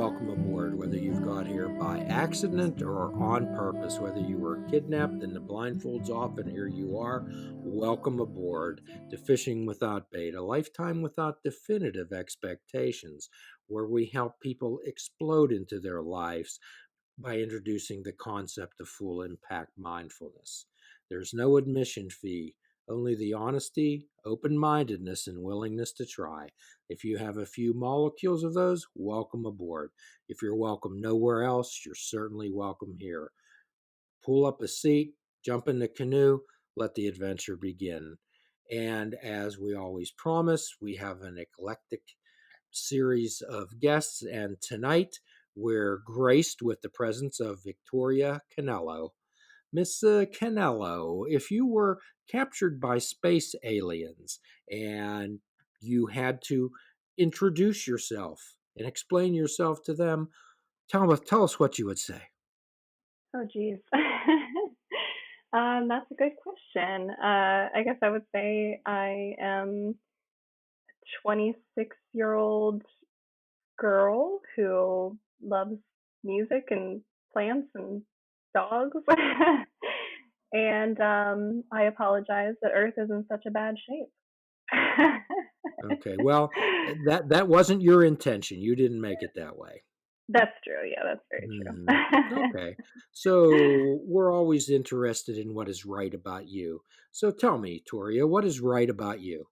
welcome aboard, whether you've got here by accident or on purpose, whether you were kidnapped and the blindfolds off and here you are. Welcome aboard to Fishing Without Bait, a lifetime without definitive expectations, where we help people explode into their lives by introducing the concept of full impact mindfulness. There's no admission fee, only the honesty, open mindedness, and willingness to try. If you have a few molecules of those, welcome aboard. If you're welcome nowhere else, you're certainly welcome here. Pull up a seat, jump in the canoe, let the adventure begin. And as we always promise, we have an eclectic series of guests, and tonight we're graced with the presence of Victoria Canello. Miss Canello, if you were captured by space aliens and you had to introduce yourself and explain yourself to them, tell us what you would say. Oh, geez. That's a good question. I guess I would say I am a 26-year-old girl who loves music and plants and dogs. And I apologize that Earth is in such a bad shape. Okay, well, that wasn't your intention. You didn't make it that way. That's true. Yeah, that's very Okay. So we're always interested in what is right about you. So tell me, Toria, what is right about you?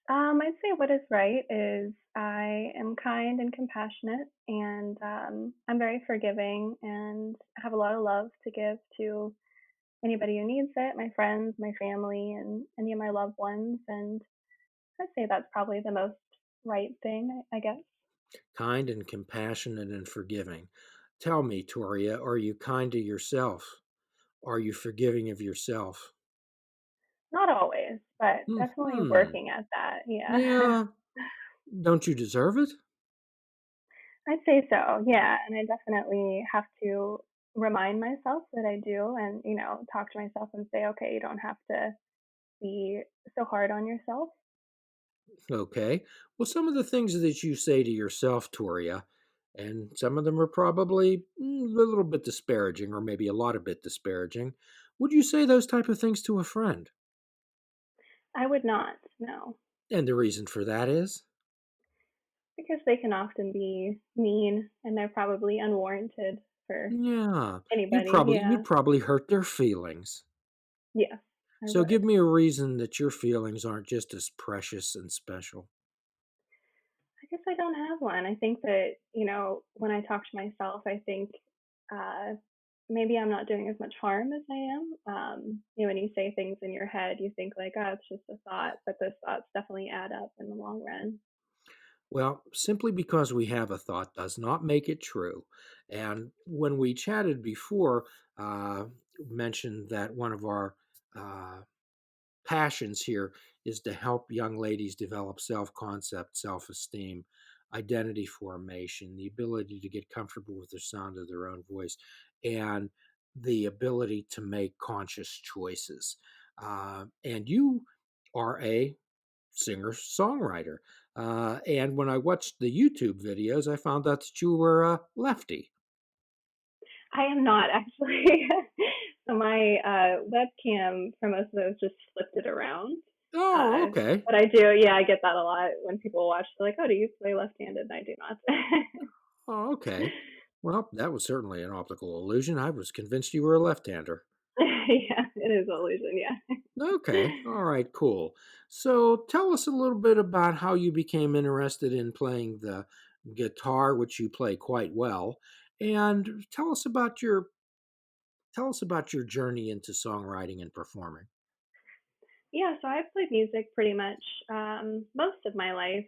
I'd say what is right is I am kind and compassionate, and I'm very forgiving and have a lot of love to give to anybody who needs it, my friends, my family, and any of my loved ones. And I'd say that's probably the most right thing, I guess. Kind and compassionate and forgiving. Tell me, Toria, are you kind to yourself? Are you forgiving of yourself? Not always, but definitely Hmm. working at that. Yeah. Yeah. Don't you deserve it? I'd say so, yeah, and I definitely have to remind myself that I do and, talk to myself and say, okay, you don't have to be so hard on yourself. Okay. Well, some of the things that you say to yourself, Toria, and some of them are probably a little bit disparaging, or maybe a lot of bit disparaging. Would you say those type of things to a friend? I would not, no, And the reason for that is? because they can often be mean and they're probably unwarranted for Yeah, anybody. you'd Yeah. probably hurt their feelings. Yes, I So give would. me a reason that your feelings aren't just as precious and special. I guess I don't have one. I think that, when I talk to myself, I think uh, maybe I'm not doing as much harm as I am. When you say things in your head, you think like, oh, it's just a thought, but those thoughts definitely add up in the long run. Well, simply because we have a thought does not make it true. And when we chatted before, mentioned that one of our uh, passions here is to help young ladies develop self concept, self esteem, identity formation, the ability to get comfortable with the sound of their own voice, and the ability to make conscious choices. And you are a singer songwriter. And when I watched the YouTube videos, I found out that you were a lefty. I am not actually. So my webcam for most of those just flipped it around. Oh, okay. But I do, yeah, I get that a lot when people watch. They're like, "Oh, do you play left-handed?" And I do not. Oh, okay. Well, that was certainly an optical illusion. I was convinced you were a left-hander. Yeah, it is illusion. Yeah. Okay. All right, cool. So tell us a little bit about how you became interested in playing the guitar, which you play quite well, and tell us about your journey into songwriting and performing. Yeah, so I've played music pretty much most of my life.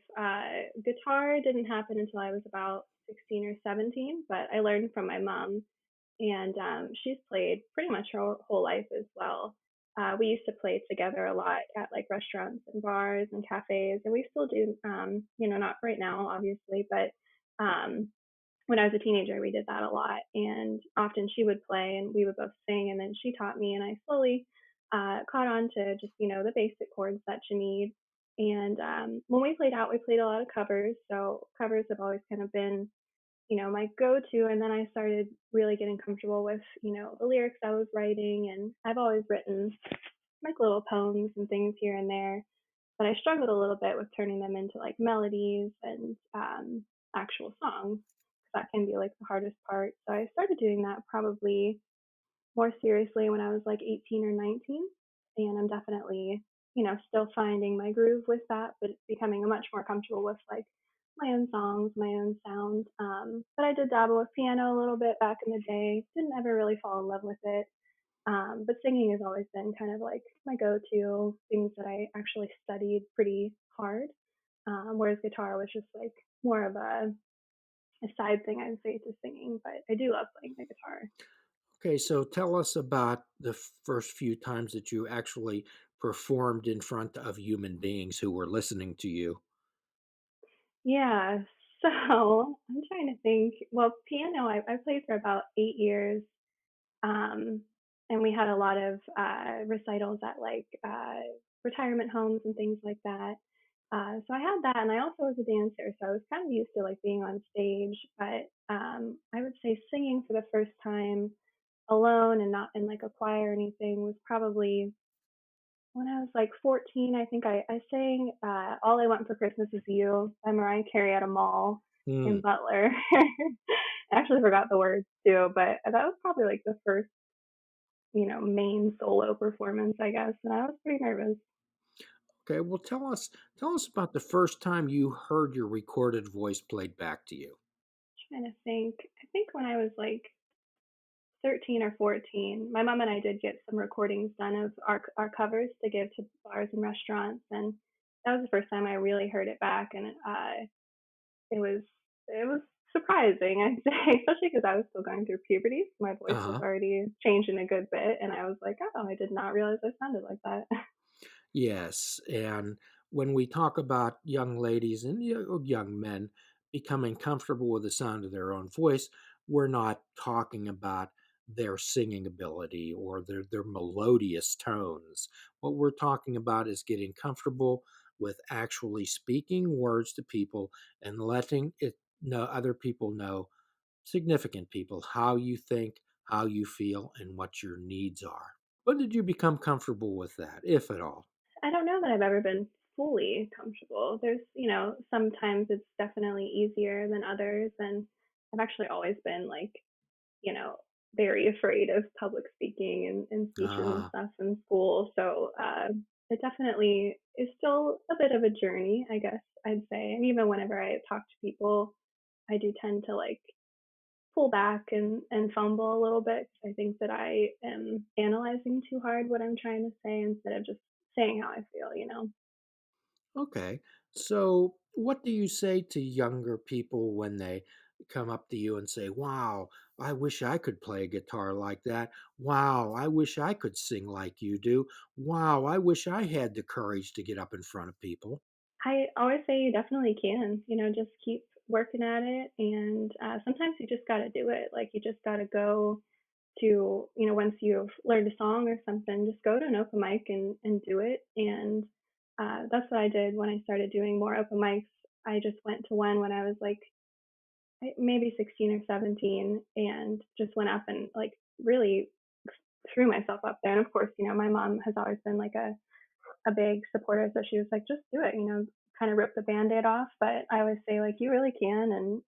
Guitar didn't happen until I was about 16 or 17, but I learned from my mom, and she's played pretty much her whole life as well. We used to play together a lot at like restaurants and bars and cafes, and we still do. Not right now, obviously, but um, when I was a teenager, we did that a lot. And often she would play and we would both sing. And then she taught me, and I slowly caught on to just, the basic chords that you need. And when we played out, we played a lot of covers. So covers have always kind of been, my go-to. And then I started really getting comfortable with, the lyrics I was writing. And I've always written like little poems and things here and there, but I struggled a little bit with turning them into like melodies and actual songs. That can be like the hardest part. So I started doing that probably more seriously when I was like 18 or 19. And I'm definitely, still finding my groove with that, but becoming much more comfortable with like my own songs, my own sound. But I did dabble with piano a little bit back in the day. Didn't ever really fall in love with it. But singing has always been kind of like my go-to, things that I actually studied pretty hard. Whereas guitar was just like more of a side thing, I'd say, to singing. But I do love playing the guitar. Okay, so tell us about the first few times that you actually performed in front of human beings who were listening to you. Yeah. So I'm trying to think. Well, piano, I played for about 8 years. Um, and we had a lot of recitals at like retirement homes and things like that. So I had that, and I also was a dancer, so I was kind of used to like being on stage. But I would say singing for the first time alone and not in like a choir or anything was probably when I was like 14. I think I sang "All I Want for Christmas Is You" by Mariah Carey at a mall Hmm. in Butler. I actually forgot the words too, but that was probably like the first main solo performance, I guess, and I was pretty nervous. Okay, well tell us about the first time you heard your recorded voice played back to you. Trying to think. I think when I was like 13 or 14, my mom and I did get some recordings done of our covers to give to bars and restaurants, and that was the first time I really heard it back, and it was it was surprising, I'd say, especially because I was still going through puberty. So my voice was Uh-huh. already changing a good bit, and I was like, oh, I did not realize I sounded like that. Yes, and when we talk about young ladies and young men becoming comfortable with the sound of their own voice, we're not talking about their singing ability or their melodious tones. What we're talking about is getting comfortable with actually speaking words to people and letting it know other people know, significant people, how you think, how you feel, and what your needs are. When did you become comfortable with that, if at all? I don't know that I've ever been fully comfortable. There's, sometimes it's definitely easier than others. And I've actually always been like, you know, very afraid of public speaking and speeches and Ah, stuff in school. So it definitely is still a bit of a journey, I guess I'd say. And even whenever I talk to people, I do tend to like pull back and fumble a little bit. I think that I am analyzing too hard what I'm trying to say instead of just saying how I feel. okay. So, what do you say to younger people when they come up to you and say, "Wow, I wish I could play a guitar like that. Wow, I wish I could sing like you do. Wow, I wish I had the courage to get up in front of people." I always say you definitely can, just keep working at it. And sometimes you just got to do it. Like, you just got to go to, once you've learned a song or something, just go to an open mic and do it. And that's what I did when I started doing more open mics. I just went to one when I was like maybe 16 or 17 and just went up and like really threw myself up there. And of course, my mom has always been like a big supporter. So she was like, just do it, kind of rip the band aid off. But I always say, like, you really can. And,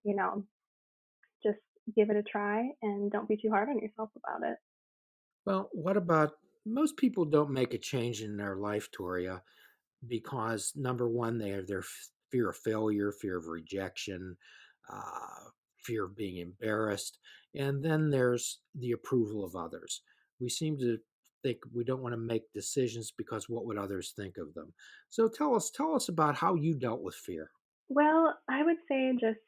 just give it a try and don't be too hard on yourself about it. Well, what about most people don't make a change in their life, Toria, because number one, they have their fear of failure, fear of rejection, fear of being embarrassed, and then there's the approval of others. We seem to think we don't want to make decisions because what would others think of them. So tell us about how you dealt with fear. Well, I would say just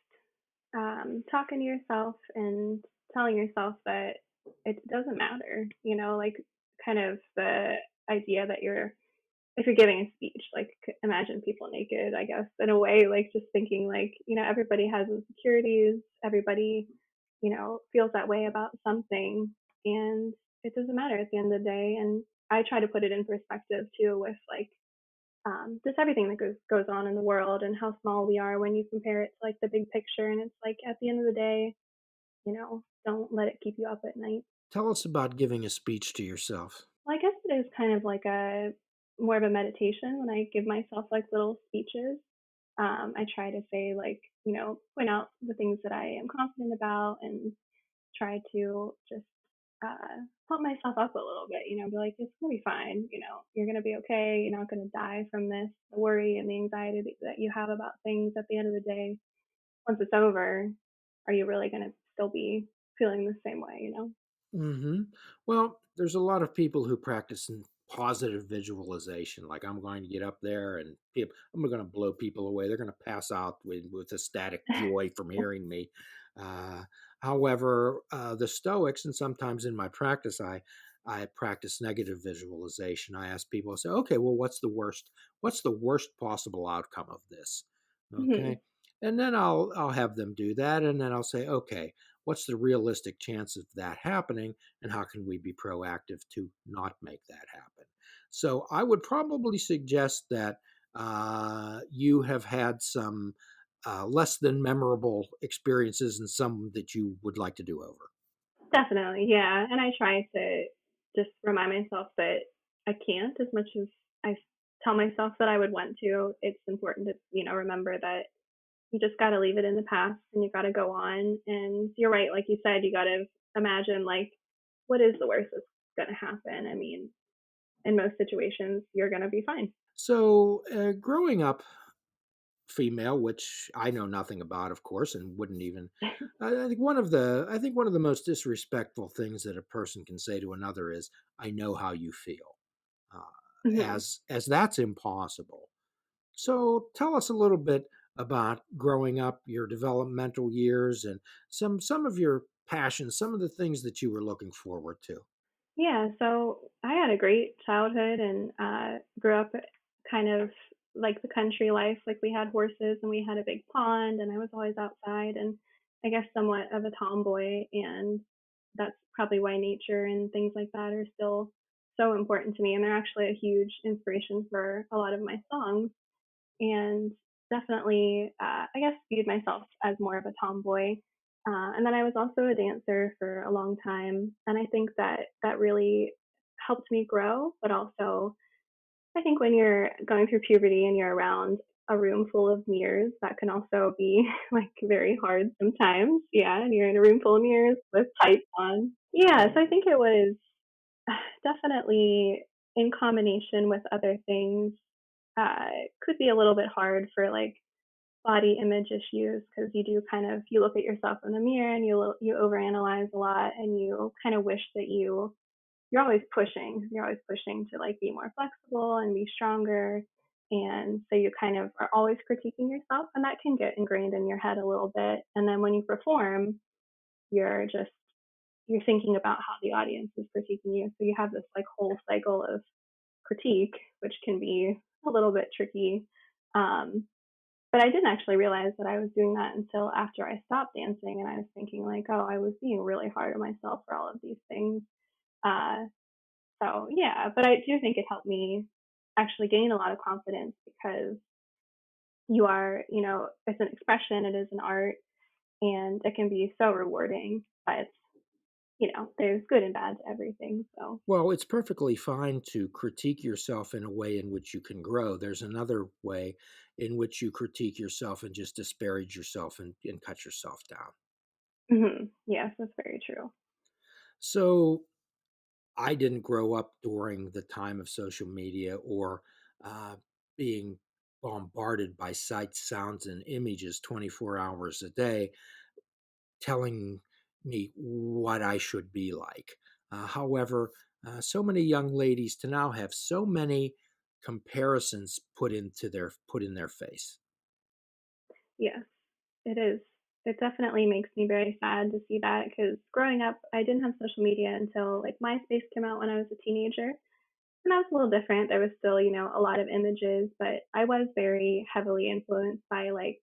talking to yourself and telling yourself that it doesn't matter, like kind of the idea that if you're giving a speech, like imagine people naked, I guess, in a way, like just thinking like, everybody has insecurities, everybody, feels that way about something, and it doesn't matter at the end of the day. And I try to put it in perspective too with like just everything that goes on in the world and how small we are when you compare it to like the big picture. And it's like at the end of the day, don't let it keep you up at night. Tell us about giving a speech to yourself. Well, I guess it is kind of like a more of a meditation when I give myself like little speeches. I try to say like, point out the things that I am confident about and try to just pump myself up a little bit, be like, it's gonna be fine, you're gonna be okay, you're not gonna die from this. The worry and the anxiety that you have about things at the end of the day, once it's over, are you really gonna still be feeling the same way? Hmm. Well, there's a lot of people who practice in positive visualization. Like I'm going to get up there and I'm going to blow people away. They're going to pass out with ecstatic joy from hearing me. Uh, However, the Stoics, and sometimes in my practice, I practice negative visualization. I ask people, I say, okay, well, What's the worst possible outcome of this? Hmm. Okay, and then I'll have them do that, and then I'll say, okay, what's the realistic chance of that happening, and how can we be proactive to not make that happen? So I would probably suggest that you have had some less than memorable experiences and some that you would like to do over. Definitely, yeah. And I try to just remind myself that I can't as much as I tell myself that I would want to. It's important to, remember that you just got to leave it in the past and you got to go on. And you're right, like you said, you got to imagine, like, what is the worst that's going to happen? I mean, in most situations, you're going to be fine. So growing up female, which I know nothing about, of course, and wouldn't even. I think one of the most disrespectful things that a person can say to another is, "I know how you feel," uh, Hmm. as that's impossible. So tell us a little bit about growing up, your developmental years, and some of your passions, some of the things that you were looking forward to. Yeah, so I had a great childhood and grew up kind of like the country life. Like we had horses and we had a big pond, and I was always outside and I guess somewhat of a tomboy. And that's probably why nature and things like that are still so important to me. And they're actually a huge inspiration for a lot of my songs. And definitely, I guess, viewed myself as more of a tomboy. And then I was also a dancer for a long time, and I think that that really helped me grow. But also, I think when you're going through puberty and you're around a room full of mirrors, that can also be like very hard sometimes. Yeah, and you're in a room full of mirrors with tights on. Yeah, so I think it was definitely in combination with other things could be a little bit hard for like body image issues because you do kind of you look at yourself in the mirror and you overanalyze a lot and you kind of wish that you're always pushing to like be more flexible and be stronger, and so you kind of are always critiquing yourself, and that can get ingrained in your head a little bit, and then when you perform you're just you're thinking about how the audience is critiquing you, so you have this like whole cycle of critique, which can be a little bit tricky. um, but I didn't actually realize that I was doing that until after I stopped dancing, and I was thinking like, oh, I was being really hard on myself for all of these things. Uh, so yeah, but I do think it helped me actually gain a lot of confidence because you are, it's an expression, it is an art, and it can be so rewarding. But there's good and bad to everything. So. Well, it's perfectly fine to critique yourself in a way in which you can grow. There's another way in which you critique yourself and just disparage yourself and cut yourself down. Yes, that's very true. So I didn't grow up during the time of social media or being bombarded by sights, sounds, and images 24 hours a day telling me what I should be like. However, so many young ladies to now have so many comparisons put in their face. Yes, it is. It definitely makes me very sad to see that because growing up, I didn't have social media until like MySpace came out when I was a teenager. And that was a little different. There was still, a lot of images, but I was very heavily influenced by like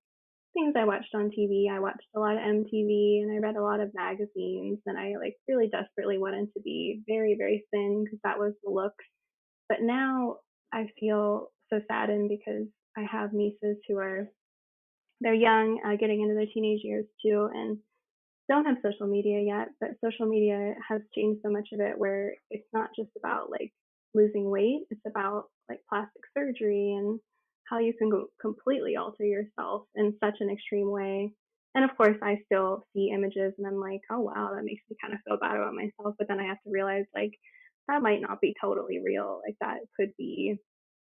things I watched on TV. I watched a lot of MTV and I read a lot of magazines and I like really desperately wanted to be very, very thin because that was the look. But now I feel so saddened because I have nieces who are they're young, getting into their teenage years too, and don't have social media yet, but social media has changed so much of it where it's not just about like losing weight, it's about like plastic surgery and how you can completely alter yourself in such an extreme way. And of course, I still see images and I'm like, oh wow, that makes me kind of feel bad about myself. But then I have to realize like that might not be totally real. Like that could be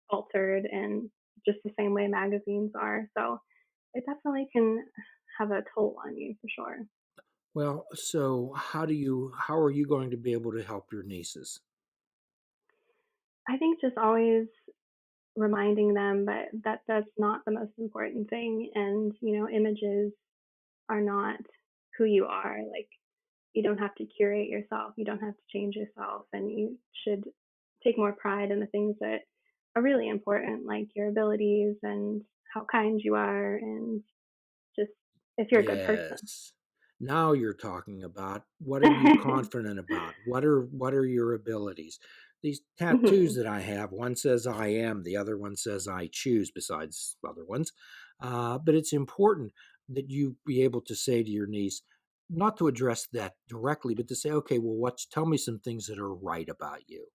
altered and just the same way magazines are. So it definitely can have a toll on you for sure. Well, so how are you going to be able to help your nieces? I think just always reminding them that that's not the most important thing, and images are not who you are. Like you don't have to curate yourself, you don't have to change yourself, and you should take more pride in the things that are really important, like your abilities and how kind you are, and just if you're a good person. Yes. Now you're talking about what are you confident about? What are your abilities? These tattoos Mhm. that I have, one says I am, the other one says I choose, besides other ones. But it's important that you be able to say to your niece, not to address that directly, but to say, okay, well, tell me some things that are right about you.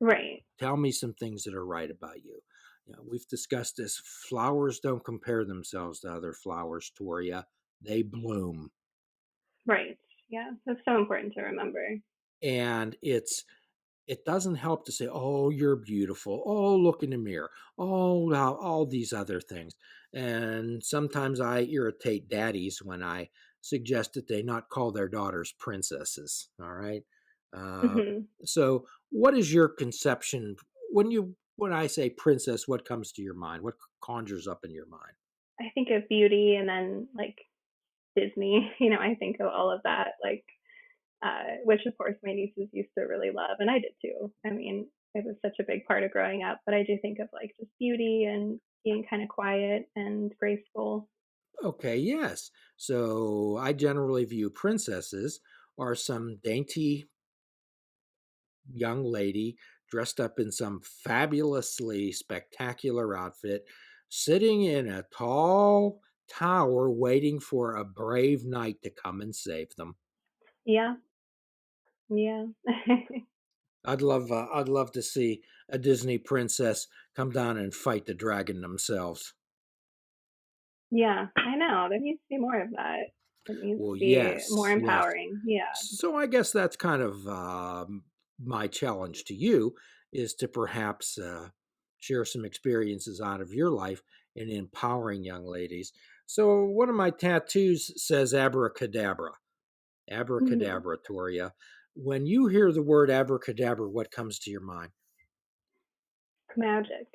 Right, Tell me some things that are right about you. We've discussed this. Flowers don't compare themselves to other flowers, Toria. They bloom. right. Yeah, that's so important to remember. And it doesn't help to say, "Oh, you're beautiful. Oh, look in the mirror. Oh, now all these other things." And sometimes I irritate daddies when I suggest that they not call their daughters princesses. All right. Uh, Mhm. so, what is your conception when I say princess? What comes to your mind? What conjures up in your mind? I think of beauty and then like Disney, I think of all of that, like, which of course my nieces used to really love, and I did too. I mean, it was such a big part of growing up, but I do think of like just beauty and being kind of quiet and graceful. Okay, yes. So I generally view princesses are some dainty young lady dressed up in some fabulously spectacular outfit, sitting in a tall tower waiting for a brave knight to come and save them. Yeah, yeah. I'd love to see a Disney princess come down and fight the dragon themselves. Yeah, I know. There needs to be more of that. It needs Well, to be more yes, yes. empowering. Yeah. So I guess that's kind of my challenge to you is to perhaps share some experiences out of your life in empowering young ladies. So one of my tattoos says abracadabra, Hmm. abracadabra, Toria. When you hear the word abracadabra, what comes to your mind? Magic.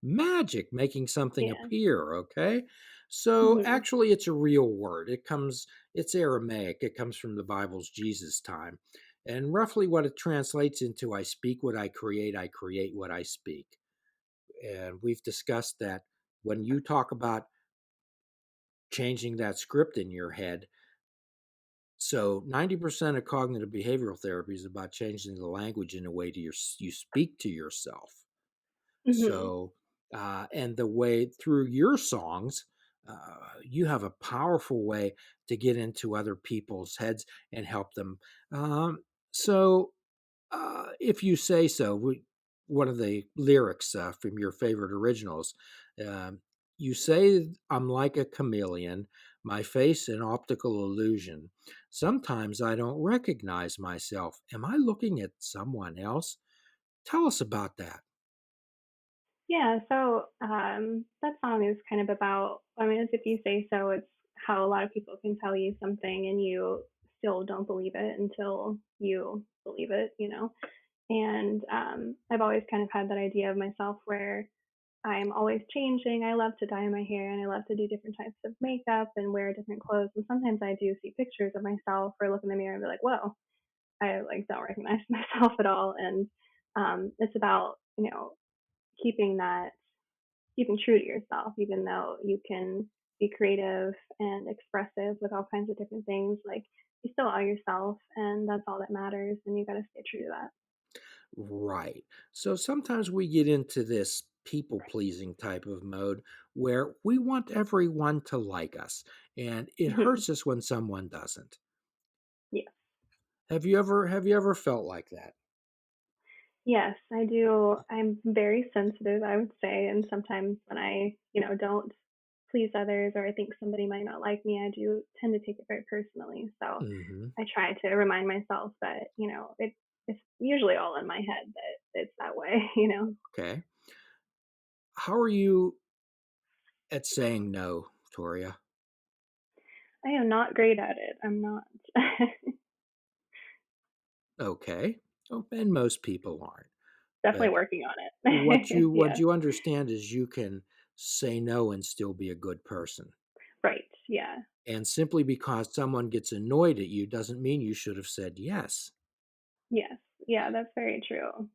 Magic, making something Yeah. appear, okay? So Hmm. actually it's a real word. It's Aramaic. It comes from the Bible's Jesus time. And roughly what it translates into, I speak what I create what I speak. And we've discussed that when you talk about changing that script in your head, so 90% of cognitive behavioral therapy is about changing the language in a way you speak to yourself. Hmm. So, and the way through your songs, you have a powerful way to get into other people's heads and help them. So, if you say so, one of the lyrics from your favorite originals, um, you say, I'm like a chameleon, my face an optical illusion. Sometimes I don't recognize myself. Am I looking at someone else? Tell us about that. Yeah, so that song is kind of about, I mean, as if you say so, it's how a lot of people can tell you something and you still don't believe it until you believe it. And I've always kind of had that idea of myself where I'm always changing. I love to dye my hair and I love to do different types of makeup and wear different clothes. And sometimes I do see pictures of myself or look in the mirror and be like, whoa, I like don't recognize myself at all. And it's about, keeping that keeping true to yourself, even though you can be creative and expressive with all kinds of different things. Like you still are yourself, and that's all that matters. And you got to stay true to that. Right. So sometimes we get into this. people pleasing type of mode where we want everyone to like us, and it Mhm. hurts us when someone doesn't. Yeah. Have you ever felt like that? Yes, I do. I'm very sensitive, I would say, and sometimes when I, don't please others or I think somebody might not like me, I do tend to take it very personally. So Hmm. I try to remind myself that, it's usually all in my head that it's that way. Okay. How are you at saying no, Toria? I am not great at it. I'm not. Okay. Oh, and most people aren't. Definitely But working on what it. you what Yeah. you understand is you can say no and still be a good person. Right. Yeah. And simply because someone gets annoyed at you doesn't mean you should have said yes. Yes. Yeah, that's very true.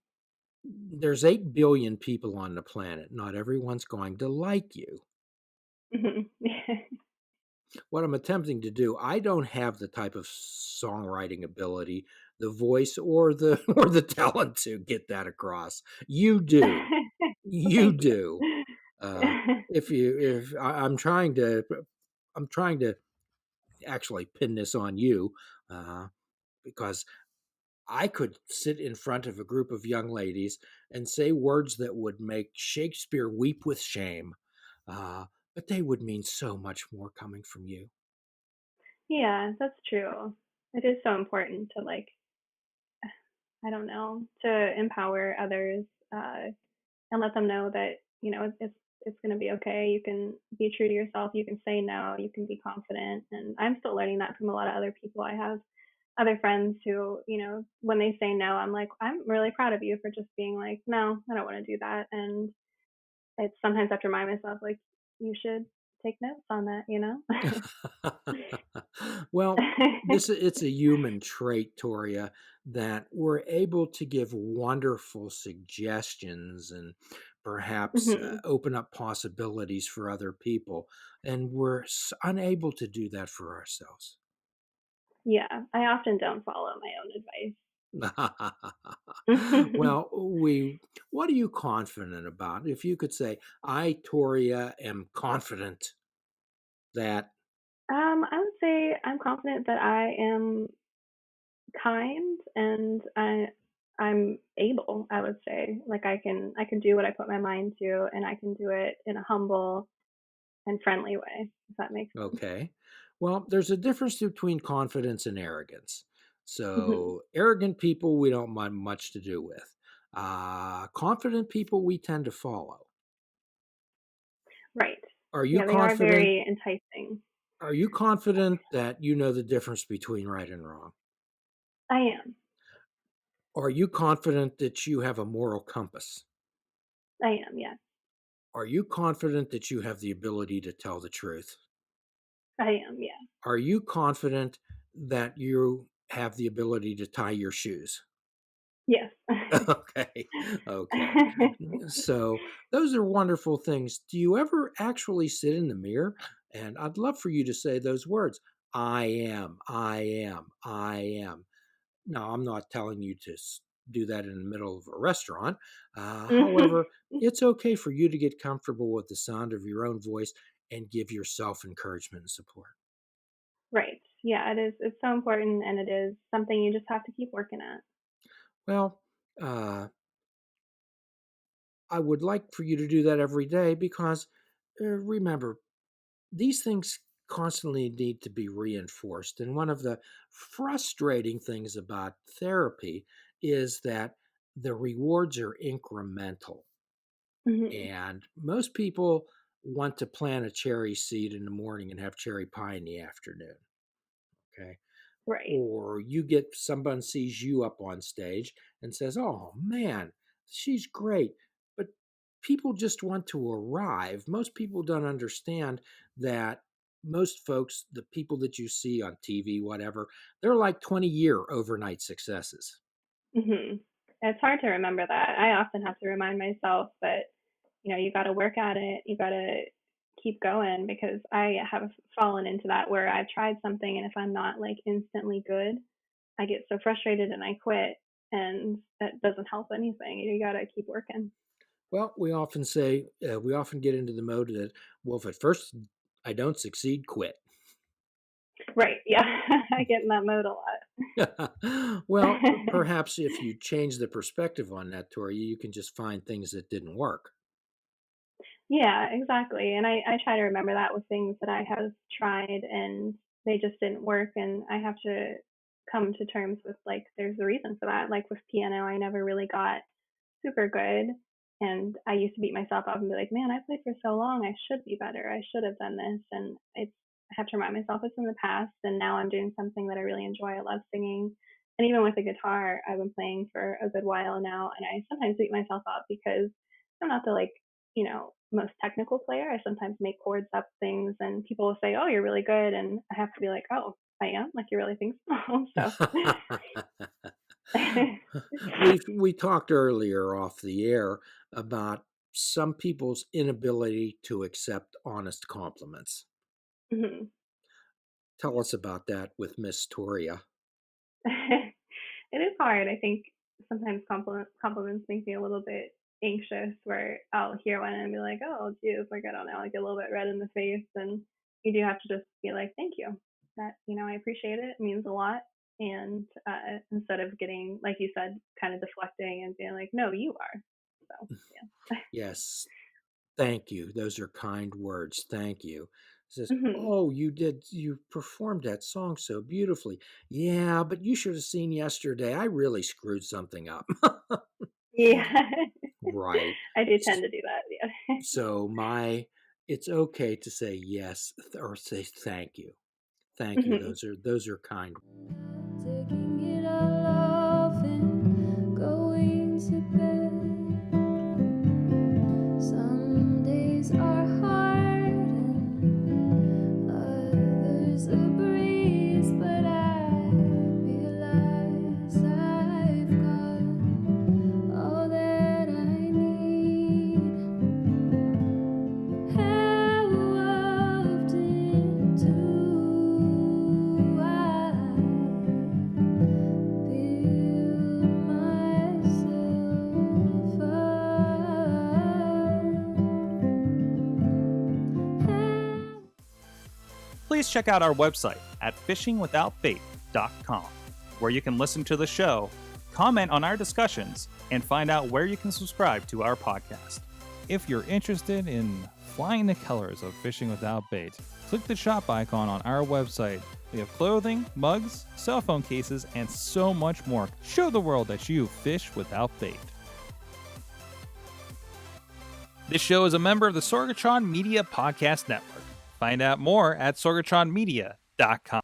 There's 8 billion people on the planet. Not everyone's going to like you. Mhm. What I'm attempting to do, I don't have the type of songwriting ability, the voice or the or the talent to get that across. You do. Well, You thank you. do. Uh, if I'm trying to actually pin this on you, uh, because I could sit in front of a group of young ladies and say words that would make Shakespeare weep with shame, uh, but they would mean so much more coming from you. Yeah, that's true. It is so important to I don't know, to empower others, and let them know that, it's gonna be okay. You can be true to yourself, you can say no, you can be confident, and I'm still learning that from a lot of other people. I have other friends who, when they say no, I'm like, "I'm really proud of you for just being like, no, I don't wanna do that," and it's sometimes I have to remind myself, like, "You should take notes on that?" Well, it's a human trait, Toria, that we're able to give wonderful suggestions and perhaps Mhm. open up possibilities for other people, and we're unable to do that for ourselves. Yeah, I often don't follow my own advice. Well, what are you confident about? If you could say, I, Toria, am confident that, I would say I'm confident that I am kind and I'm able, I would say. Like I can do what I put my mind to and I can do it in a humble and friendly way, if that makes sense. okay, well, there's a difference between confidence and arrogance. Mhm. So, arrogant people we don't want much to do with. Confident people we tend to follow. Right. Are you Yeah, they are confident? very enticing. Are you confident that you know the difference between right and wrong? I am. Are you confident that you have a moral compass? I am, yes. Are you confident that you have the ability to tell the truth? I am, yeah. Are you confident that you have the ability to tie your shoes? Yes. Okay, okay. So, those are wonderful things. Do you ever actually sit in the mirror? And I'd love for you to say those words, "I am, I am, I am." Now, I'm not telling you to do that in the middle of a restaurant. However, it's okay for you to get comfortable with the sound of your own voice and give yourself encouragement and support. Right. Yeah, it is. It's so important and it is something you just have to keep working at. Well, uh, I would like for you to do that every day because remember, these things constantly need to be reinforced. And one of the frustrating things about therapy is that the rewards are incremental. Mhm. And most people want to plant a cherry seed in the morning and have cherry pie in the afternoon. Okay. Right. Or you get someone sees you up on stage and says, "Oh man, she's great." But people just want to arrive. Most people don't understand that most folks, the people that you see on TV, whatever, they're like 20-year overnight successes. Mhm. It's hard to remember that. I often have to remind myself that, you got to work at it. You got to keep going because I have fallen into that where I've tried something and if I'm not like instantly good, I get so frustrated and I quit and that doesn't help anything. You got to keep working. Well, we often get into the mode that, well, if at first I don't succeed, quit. Right. Yeah. I get in that mode a lot. Well, perhaps if you change the perspective on that, Tori, you can just find things that didn't work. Yeah, exactly. And I try to remember that with things that I have tried and they just didn't work. And I have to come to terms with like, there's a reason for that. Like with piano, I never really got super good. And I used to beat myself up and be like, man, I played for so long. I should be better. I should have done this. And I have to remind myself it's in the past. And now I'm doing something that I really enjoy. I love singing. And even with the guitar, I've been playing for a good while now. And I sometimes beat myself up because I'm not the like, most technical player. I sometimes make chords up things and people will say, oh, you're really good. And I have to be like, oh, I am? Like, you really think so? So. We talked earlier off the air about some people's inability to accept honest compliments. Mhm. Tell us about that with Miss Toria. It is hard. I think sometimes compliments make me a little bit anxious where I'll hear one and be like, oh, geez, like, I don't know, like a little bit red in the face. And you do have to just be like, thank you. That, I appreciate it. It means a lot. And instead of getting, like you said, kind of deflecting and being like, no, you are. So, yeah. Yes, thank you. Those are kind words. Thank you. Says, Hmm. oh, you performed that song so beautifully. Yeah, but you should have seen yesterday. I really screwed something up. Yeah. Right. I do tend S- to do that. Yeah. So it's okay to say yes or say thank you. Thank you. Hmm. Those are kind. Taking it all off and going to bed. Some days are hard and others a breeze, but I realize I've got all that I need. How often do I build myself up? Please check out our website at fishingwithoutbait.com, where you can listen to the show, comment on our discussions, and find out where you can subscribe to our podcast. If you're interested in flying the colors of Fishing Without Bait, click the shop icon on our website. We have clothing, mugs, cell phone cases, and so much more. Show the world that you fish without bait. This show is a member of the Sorgatron Media Podcast Network. Find out more at sorgatronmedia.com.